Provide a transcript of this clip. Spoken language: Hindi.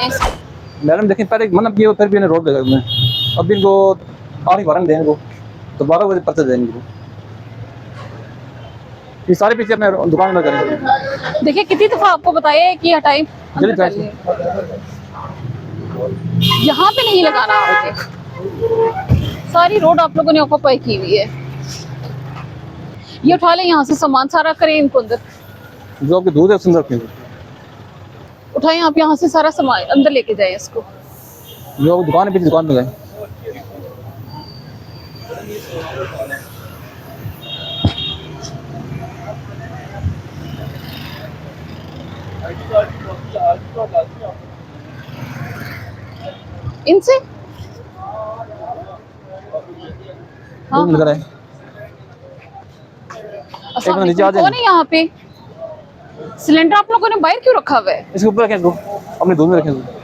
रहे हैं? मैडम देखिए पहले मतलब किया फिर भी इन्हें रोक देगा मैं अब इनको आखिरी वारंट देंगे को तो 12 बजे पर्चा देंगे इनको। ये सारे पीछे अपने दुकान में करेंगे। देखिए कितनी दफा आपको बताया है कि हटाई जल्दी कर लिए। यहाँ पे नहीं लगाना आपके, सारी रोड आप लोगों ने ऑक्यूपाई की हुई है। ये उठा ले यहाँ से सामान सारा, करें इनको अंदर जो आपके दूध है उसके अंदर रखेंगे। उठाएं आप यहाँ से सारा सामान अंदर लेके जाए इसको। जो दुकान है पीछे दुकान पे गए। इनसे हाँ लग रहा है अस्सलाम नीचे आ वालेकुम, कौन है यहाँ पे? सिलेंडर आप लोगों ने बाहर क्यों रखा हुआ है? इसके ऊपर रखें अपने दूध में रखें।